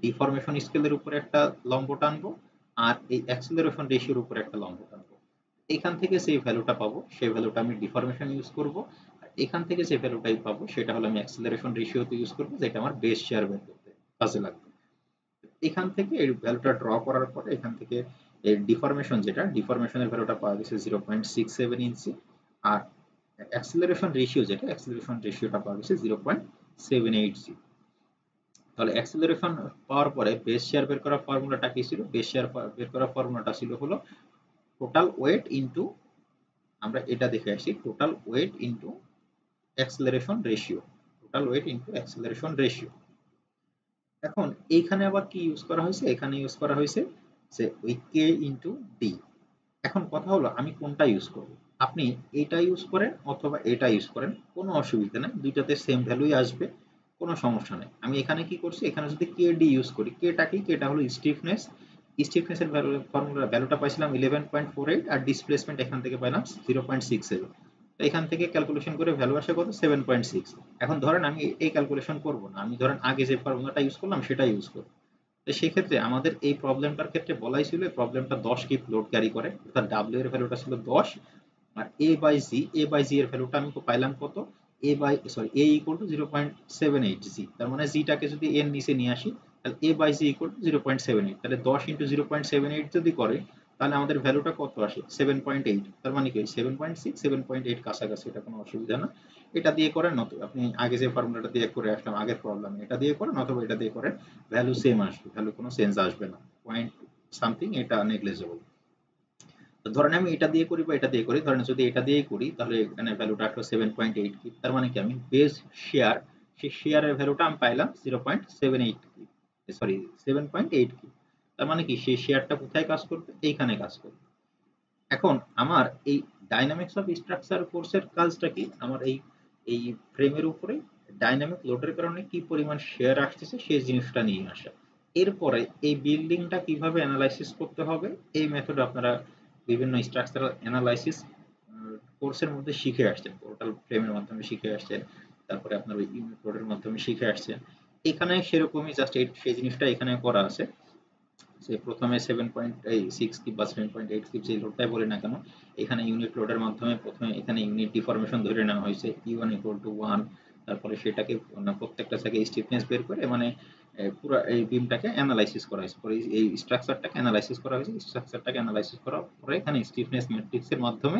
[SPEAKER 1] ডিফরমেশন স্কেলের উপরে একটা লম্ব টানবো আর এই অ্যাক্সিলারেশন রেশিওর উপরে একটা লম্ব টানবো। এখান থেকে সেই ভ্যালুটা পাবো, সেই ভ্যালুটা আমি ডিফরমেশন ইউজ করব। আর এখান থেকে যে ভ্যালুটাই পাবো সেটা হলো আমি অ্যাক্সিলারেশন রেশিওতে ইউজ করবো, যেটা আমার বেস শেয়ার বের করতে কাজে লাগবে। এখান থেকে এই ভ্যালুটা ড্র করার পরে এখান থেকে এই ডিফরমেশন, যেটা ডিফরমেশনের ভ্যালুটা পাওয়া গেছে 0.67 ইঞ্চি। আর অ্যাক্সিলারেশন রেশিও, যেটা অ্যাক্সিলারেশন রেশিওটা পাওয়া গেছে 0.78 জি। তাহলে অ্যাক্সিলারেশন পাওয়ার পরে বেস শেয়ার বের করার ফর্মুলাটা কি ছিল, বেস শেয়ার বের করার ফর্মুলাটা ছিল হলো টোটাল ওয়েট ইনটু, আমরা এটা দেখে আসি, total wait into acceleration ratio, total wait into acceleration ratio. এখন এইখানে আবার কি ইউজ করা হয়েছে, এখানে ইউজ করা হয়েছে যে ওই কে ইনটু ডি। এখন কথা হলো আমি কোনটা ইউজ করব, আপনি এটা ইউজ করেন অথবা এটা ইউজ করেন, কোনো অসুবিধা নেই, দুইটাতে সেম ভ্যালুই আসবে, কোনো সমস্যা নেই। আমি এখানে কি করছি, এখানে যদি কে ডি ইউজ করি, কেটা কি, কেটা হলো স্টিফনেস, স্টিফনেসের ফর্মুলা ভ্যালুটা পাইছিলাম 11.48 আর ডিসপ্লেসমেন্ট এখান থেকে পাইলাম 0.67। এখান থেকে ক্যালকুলেশন করে ভ্যালু আসে কত, 7.6। এখন ধরেন আমি এই ক্যালকুলেশন করব না, আমি ধরেন আগে যে ফর্মুলাটা ইউজ করলাম সেটা ইউজ করব। তো সেক্ষেত্রে আমাদের এই প্রবলেমটার ক্ষেত্রে বলাই ছিল এই প্রবলেমটা 10 কিপ লোড ক্যারি করে, অর্থাৎ ডাব্লিউ এর ভ্যালুটা ছিল 10। আর এ বাই জি এর ভ্যালুটা আমি পাইলাম কত, এ ইকুয়াল টু 0.78 জি। তার মানে জিটাকে যদি এর নিচে নিয়ে আসি তাহলে এ বাই জি ইকুয়াল টু 0.78, তাহলে 10 ইন্টু 0.78 যদি করে তাহলে আমাদের ভ্যালুটা কত আসে, 7.8। তার মানে কি 7.6 7.8 কাছাকাছি, এটা কোনো অসুবিধা না। এটা দিয়ে করেন, আপনি আগে যে ফর্মুলাটা দিয়ে করে আসলাম আগের প্রবলেম, এটা দিয়ে করেন অথবা এটা দিয়ে করেন, ভ্যালু সেম আসবে, ভ্যালু কোনো চেঞ্জ আসবে না, পয়েন্ট সামথিং এটা নেগলিজেবল। তো ধরেন আমি এটা দিয়ে করি বা এটা দিয়ে করি, ধরেন যদি এটা দিয়েই করি তাহলে এখানে ভ্যালুটা আসলো 7.8 কি, তার মানে কি আমি বেস শেয়ার, সেই শেয়ারের ভ্যালুটা আমি পাইলাম 0.78 কি, সরি 7.8 কি। তার মানে কি সেই শেয়ারটা কোথায় কাজ করবে, এইখানে কাজ করবে। এখন আমার এই ডাইনামিক্স অফ স্ট্রাকচার কোর্সের কাজটা কি, আমার এই এই ফ্রেমের উপরে ডাইনামিক লোডের কারণে কি পরিমাণ শেয়ার আসতেছে সেই জিনিসটা নিয়ে আসা। এরপরে এই বিল্ডিংটা কিভাবে অ্যানালাইসিস করতে হবে, এই মেথড আপনারা বিভিন্ন স্ট্রাকচারাল অ্যানালাইসিস কোর্সের মধ্যে শিখে আসছেন, পোর্টাল ফ্রেমের মাধ্যমে শিখে আসছেন, তারপরে আপনার ওই ইউনিট লোডের মাধ্যমে শিখে আসছেন। এখানে সেরকমই জাস্ট সেই জিনিসটা এখানে করা আছে যে প্রথমে 7.6 কিপ বা 7.8 কিপ যে লোডটাই বলি না কেন, এখানে ইউনিট লোডের মাধ্যমে প্রথমে এখানে ইউনিট ডিফরমেশন ধরে নেওয়া হয়েছে E1 ইকুয়াল টু 1। তারপরে সেটাকে প্রত্যেকটা জায়গায় স্টিফনেস বের করে মানে পুরো এই বিমটাকে অ্যানালাইসিস করা হয়েছে, পরে এই স্ট্রাকচারটাকে অ্যানালাইসিস করা হয়েছে, স্ট্রাকচারটাকে অ্যানালাইসিস করার পরে এখানে স্টিফনেস ম্যাট্রিক্সের মাধ্যমে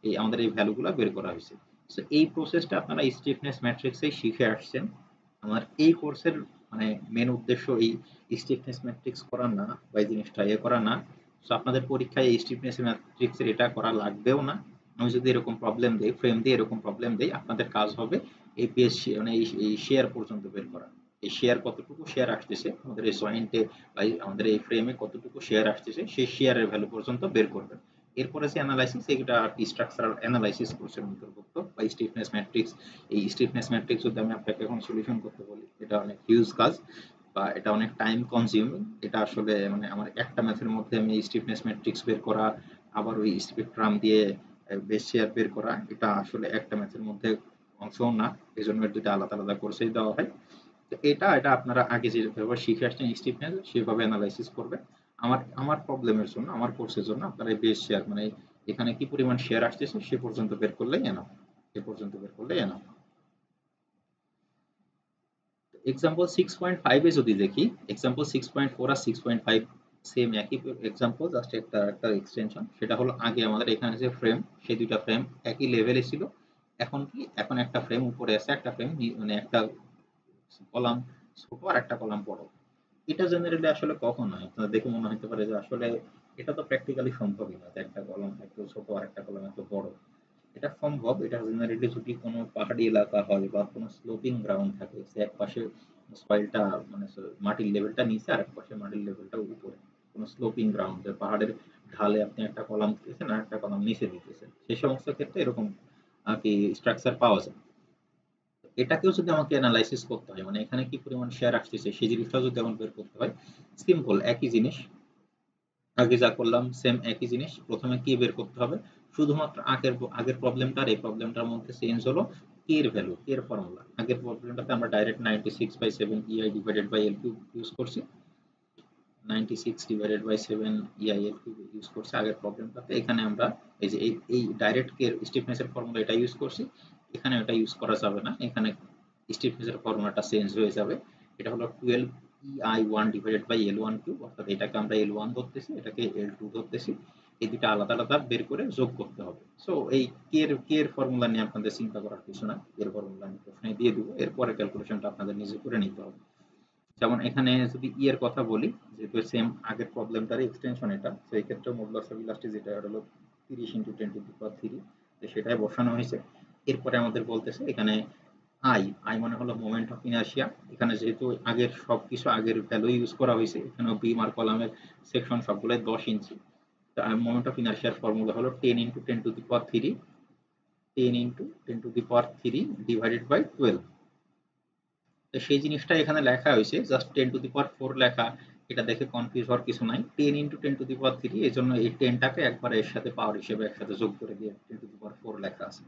[SPEAKER 1] এই আমাদের এই ভ্যালুগুলো বের করা হয়েছে। সো এই প্রসেসটা আপনারা স্টিফনেস ম্যাট্রিক্সেই শিখে আসছেন। আমার এই কোর্সের মানে মেন উদ্দেশ্য এই স্টিফনেস ম্যাট্রিক্স করা না বা এই জিনিসটা করা না। সো আপনাদের পরীক্ষায় এই স্টিফনেস ম্যাট্রিক্সের এটা করা লাগবেও না। আমি যদি এরকম প্রবলেম দেই, ফ্রেম দিয়ে এরকম প্রবলেম দেই, আপনাদের কাজ হবে এই বেস মানে এই শেয়ার পর্যন্ত বের করা, এই শেয়ার কতটুকু শেয়ার আসতেছে আমাদের এই জয়েন্টে বা আমাদের এই ফ্রেমে কতটুকু শেয়ার আসতেছে সেই শেয়ারের ভ্যালু পর্যন্ত বের করবেন। এরপরে যে অ্যানালাইসিস, এটা স্ট্রাকচারাল অ্যানালাইসিস কোর্সের অন্তর্ভুক্ত বা স্টিফনেস ম্যাট্রিক্স। এই স্টিফনেস ম্যাট্রিক্স যদি আমি আপনাকে এখন সলিউশন করতে বলি, এটা অনেক হিউজ কাজ বা এটা অনেক টাইম কনজিউমিং। এটা আসলে মানে আমার একটা ম্যাথের মধ্যে আমি স্টিফনেস ম্যাট্রিক্স বের করা, আবার ওই স্পেকট্রাম দিয়ে বেস শেয়ার বের করা, এটা আসলে একটা ম্যাথের মধ্যে অংশও না। এই জন্য এর দুটো আলাদা আলাদা কোর্সেই দেওয়া হয়। তো এটা আপনারা আগে যেভাবে শিখে আসছেন স্টিফনেস, সেভাবে অ্যানালাইসিস করবেন। আমার আমার প্রবলেমের জন্য, আমার কোর্সের জন্য আপনারা এই বেস শেয়ার মানে এখানে কি পরিমাণ শেয়ার আসতেছে সে পর্যন্ত বের করলেই এনাফ, এ পর্যন্ত বের করলেই এনাফ। এক্সাম্পল 6.5 এ যদি দেখি, এক্সাম্পল 6.4 আর 6.5 সেম একই এক্সাম্পল, জাস্ট একটা একটা এক্সটেনশন। সেটা হলো আগে আমাদের এখানে যে ফ্রেম, সেই দুইটা ফ্রেম একই লেভেলে ছিল। এখন কি, এখন একটা ফ্রেম উপরে আছে, একটা ফ্রেম মানে একটা কলাম ছোট আর একটা কলাম বড়। এটা জেনারেলি আসলে কখন হয়? আপনার দেখে মনে হতে পারে যে আসলে এটা তো প্র্যাকটিক্যালি সম্ভবই না যে একটা কলাম এত ছোট আর একটা কলাম এত বড়। এটা সম্ভব, এটা জেনারেলি যদি কোনো পাহাড়ি এলাকা হয় বা কোনো স্লোপিং গ্রাউন্ড থাকে, যে এক পাশে সয়েলটা মানে মাটির লেভেলটা নিচে আর এক পাশে মাটির লেভেলটা উপরে, কোনো স্লোপিং গ্রাউন্ড, পাহাড়ের ঢালে আপনি একটা কলাম দিতেছেন আর একটা কলাম নিচে দিতেছেন, সেই সমস্ত ক্ষেত্রে এরকম আর কি স্ট্রাকচার পাওয়া যায়। এটাকেও যদি আমাকে অ্যানালাইসিস করতে হয়, মানে এখানে কি পরিমাণ শেয়ার আসতেছে সেই জিনিসটাও যদি আমার বের করতে হয়, সিম্পল একই জিনিস, আগে যা করলাম সেম একই জিনিস। প্রথমে কি বের করতে হবে, শুধুমাত্র আগের আগের প্রবলেমটা আর এই প্রবলেমটার মধ্যে চেঞ্জ হলো কে এর ভ্যালু, কে এর ফর্মুলা। আগের প্রবলেমটাতে আমরা direct 96/7 EI divided by L cube use করছি, 96 divided by 7 EI L cube use করছি আগের প্রবলেমটাতে। এখানে আমরা এই যে এই ডাইরেক্ট কে স্টিফনেসের ফর্মুলা এটা ইউজ করছি, এখানে ওটা ইউজ করা যাবে না, এখানে স্টিফনেসের ফর্মুলাটা চেঞ্জ হয়ে যাবে। এটা হলো 12 EI1 divided by L1 cube, অর্থাৎ এটাকে আমরা L1 ধরতেছি, এটাকে L2 ধরতেছি। এই দুটো আলাদা আলাদা বের করে যোগ করতে হবে। সো এই কে এর ফর্মুলা নিয়ে আপনাদের চিন্তা করার কিছু না, এর ফর্মুলা আমি প্রশ্নে দিয়ে দিব, এরপরে ক্যালকুলেশনটা আপনাদের নিজে করে নিতে হবে। যেমন এখানে যদি ই এর কথা বলি, যেহেতু সেম আগের প্রবলেমটারই এক্সটেনশন এটা, তো এই ক্ষেত্রে মডুলাস অফ ইলাস্টিসিটি যেটা হলো 30 ইনটু 10 টু দি পাওয়ার 3, তো সেটাই বসানো হয়েছে। এরপরে আমাদের বলতেছে এখানে আই মানে হলো মোমেন্ট অফ ইনার্শিয়া। এখানে যেহেতু আগের সবকিছু আগের ভ্যালু ইউজ করা হয়েছে, এখানে বিম আর কলামের সেকশন সবগুলোই 10 ইঞ্চি। তো মোমেন্ট অফ ইনার্শিয়ার ফর্মুলা হলো 10 into 10 to the power 3, 10 into 10 to the power 3 divided by 12। তো সেই জিনিসটা এখানে লেখা হয়েছে, জাস্ট 10 টু দি পাওয়ার 4 লেখা, এটা দেখে কনফিউজ হওয়ার কিছু নাই। 10 ইনটু 10 টু দি পাওয়ার 3, এই জন্য এই 10টাকে একবার এর সাথে পাওয়ার হিসেবে একসাথে যোগ করে দিয়ে 10 টু দি পাওয়ার 4 লেখা আছে।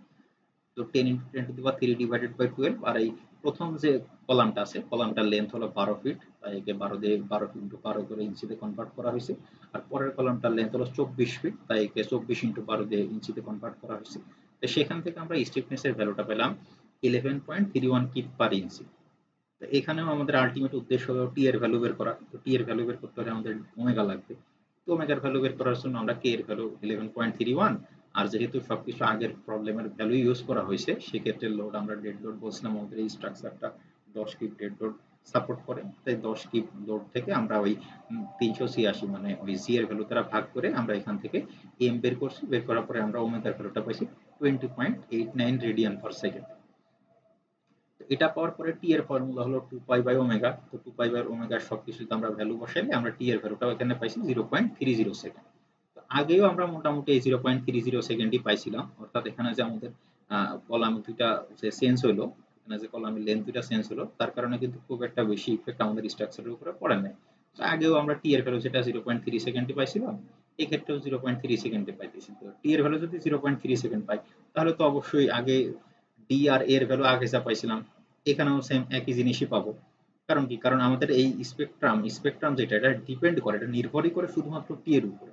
[SPEAKER 1] তো 10 into 10 to the power 3 divided by 12। আর এই প্রথম যে কলামটা আছে, কলামটার লেন্থ হলো 12 ফিট, তাই একে 12 দিয়ে 12 ইনটু 12 করে ইঞ্চিতে কনভার্ট করা হয়েছে। আর পরের কলামটার লেন্থ হলো 24 ফিট, তাই একে 24 ইনটু 12 দিয়ে ইঞ্চিতে কনভার্ট করা হয়েছে। তো সেখান থেকে আমরা স্টিফনেসের ভ্যালুটা পেলাম 11.31 কিপ পার ইঞ্চি। তো এখানেও আমাদের আলটিমেট উদ্দেশ্য হলো টি এর ভ্যালু বের করা। তো টি এর ভ্যালু বের করতে হলে আমাদের ওমেগা লাগবে। তো ওমেগার ভ্যালু বের করার জন্য আমরা কে এর ভ্যালু 11.31, আর যেহেতু সবকিছু আগের প্রবলেমের ভ্যালু ইউজ করা হয়েছে, সেক্ষেত্রে লোড আমরা ডেড লোড বলছিলাম, আমাদের এই স্ট্রাকচারটা 10 কিপ ডেড লোড সাপোর্ট করে, তাই 10 কিপ লোড থেকে আমরা ওই 386 মানে ওই জি এর ভ্যালু দ্বারা ভাগ করে আমরা এখান থেকে এম বের করছি। বের করার পরে আমরা ওমেগার ভ্যালুটা পাইছি 20.89 রেডিয়ান পার সেকেন্ড। এটা পাওয়ার পরে টি এর ফর্মুলা হলো 2 পাই বাই ওমেগা। তো 2 পাই বাই ওমেগা সবকিছুতে আমরা ভ্যালু বসাইলে আমরা টি এর ভ্যালুটাও এখানে পাইছি 0.30 সেকেন্ড। তো আগেও আমরা মোটামুটি এই 0.30 সেকেন্ডই পাইছিলাম, অর্থাৎ এখানে যে আমাদের কলাম দুইটা যে চেঞ্জ হলো, এখানে যে কলামের লেন্থ দুইটা চেঞ্জ হলো, তার কারণে কিন্তু খুব একটা বেশি ইফেক্ট আমাদের স্ট্রাকচারের উপরে পড়ে নাই। তো আগেও আমরা টি এর ভ্যালু যেটা 0.3 সেকেন্ডে পাইছিলাম, এই ক্ষেত্রেও 0.3 সেকেন্ডে পাইতেছি। তো টি এর ভ্যালু যদি 0.3 সেকেন্ড পাই, তাহলে তো অবশ্যই আগে ডি আর এর ভ্যালু আগে যা পাইছিলাম, এখানেও সেম একই জিনিসই পাবো। কারণ কি, কারণ আমাদের এই স্পেকট্রাম যেটা, এটা ডিপেন্ড করে, এটা নির্ভরই করে শুধুমাত্র টি এর উপরে।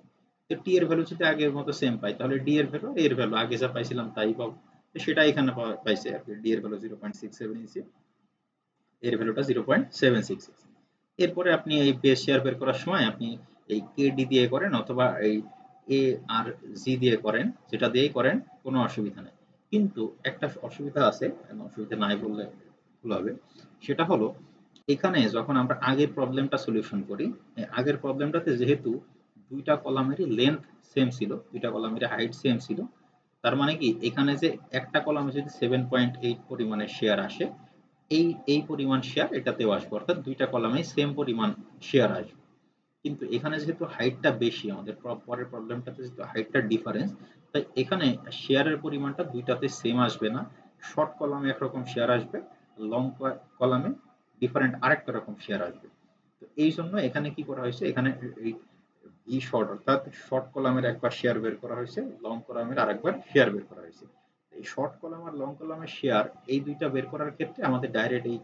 [SPEAKER 1] তো টি এর ভ্যালু যদি আগের মতো সেম পাই, তাহলে ডি এর ভ্যালু এর ভ্যালু আগে যা পাইছিলাম তাই পাবো। তো সেটা এখানে পাইছে আর কি, ডি এর ভ্যালু 0.67 ইঞ্চি, এর ভ্যালুটা 0.76। এরপরে আপনি এই বেস শেয়ার বের করার সময় আপনি এই কে ডি দিয়ে করেন অথবা এই এ আর জি দিয়ে করেন, যেটা দিয়েই করেন কোনো অসুবিধা নেই। কিন্তু একটা অসুবিধা আছে, অসুবিধা নাই বললে ভুল হবে। সেটা হলো এখানে যখন আমরা আগের প্রবলেমটা সলিউশন করি, আগের প্রবলেমটাতে যেহেতু দুইটা কলামেরই লেন্থ সেম ছিল, দুইটা কলামের হাইট সেম ছিল, তার মানে কি এখানে যে একটা কলামে যদি 7.8 পরিমাণের শেয়ার আসে, এই পরিমাণ শেয়ার এটাতেও আসবে, অর্থাৎ দুইটা কলামে সেম পরিমাণ শেয়ার আসবে। কিন্তু এখানে যেহেতু হাইটটা বেশি, আমাদের পরের প্রবলেমটাতে যেহেতু হাইটটা ডিফারেন্স, তাই এখানে শেয়ারের পরিমাণটা দুইটাতে সেম আসবে না। শর্ট কলামে একরকম শেয়ার আসবে, লং কলামে ডিফারেন্ট আরেকটা রকম শেয়ার আসবে। তো এই জন্য এখানে কি করা হয়েছে, এখানে এই ভি শর্ট অর্থাৎ শর্ট কলামের একবার শেয়ার বের করা হয়েছে, লং কলামের আরেকবার শেয়ার বের করা হয়েছে। এই শর্ট কলাম আর লং কলামের শেয়ার এই দুইটা বের করার ক্ষেত্রে আমাদের ডাইরেক্ট এই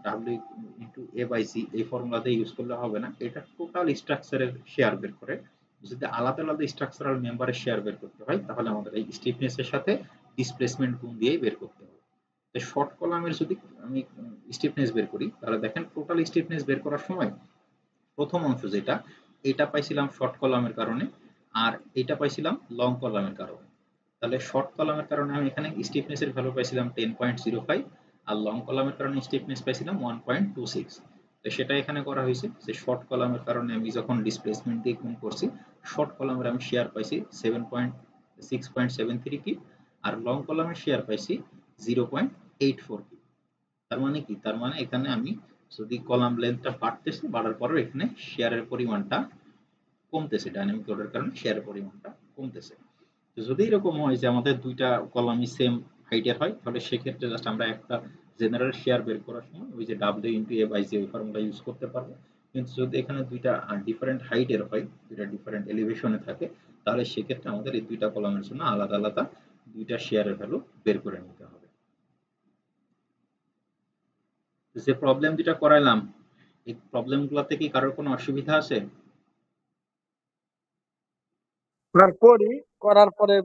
[SPEAKER 1] W into A by C এই ফর্মুলাতে ইউজ করলে হবে না, এটা টোটাল স্ট্রাকচারের শেয়ার বের করে যদি আলাদা আলাদা স্ট্রাকচারাল মেম্বারের শেয়ার বের করতে হয় তাহলে আমাদের এই স্টিফনেস এর সাথে ডিসপ্লেসমেন্ট গুণ দিয়েই বের করতে হবে। তো শর্ট কলামের যদি আমি স্টিফনেস বের করি তাহলে দেখেন টোটাল স্টিফনেস বের করার সময় প্রথম অংশ যেটা এটা পাইছিলাম শর্ট কলামের কারণে আর এটা পাইছিলাম লং কলামের কারণে। তাহলে শর্ট কলামের কারণে আমি এখানে স্টিফনেস এর ভ্যালু পাইছিলাম 10.05 আর লং কলামের কারণে স্টিফনেস পাইছিলাম 1.26। তো সেটা এখানে করা হয়েছে যে শর্ট কলামের কারণে আমি যখন ডিসপ্লেসমেন্ট দিয়ে গুণ করছি শর্ট কলামের আমি শেয়ার পাইছি 6.73 কি আর লং কলামের শেয়ার পাইছি 0.84 কি। তার মানে কি তার মানে এখানে আমি যদি কলাম লেন্থটা বাড়তেছে বাড়ার পরেও এখানে শেয়ারের পরিমাণটা কমতেছে ডাইনামিক লোডের কারণে শেয়ারের পরিমাণটা কমতেছে। তো যদি এরকম হয় যে আমাদের দুইটা কলামই সেম হাইটের হয় তাহলে সেক্ষেত্রে জাস্ট আমরা একটা জেনারেল শেয়ার বের করার সময় ওই যে ডাব্লিউ ইন্টু এ বাই জি ওই ফর্মুলা ইউজ করতে পারবো। কিন্তু যদি এখানে দুইটা ডিফারেন্ট হাইটের হয় দুইটা ডিফারেন্ট এলিভেশনে থাকে তাহলে সেক্ষেত্রে আমাদের এই দুইটা কলামের জন্য আলাদা আলাদা দুইটা শেয়ারের ভ্যালু বের করে নিতে হবে। যে প্রবলেম দুইটা করাইলাম এই প্রবলেমগুলোতে কি কারোর কোনো অসুবিধা আছে?
[SPEAKER 2] করি, করার পরে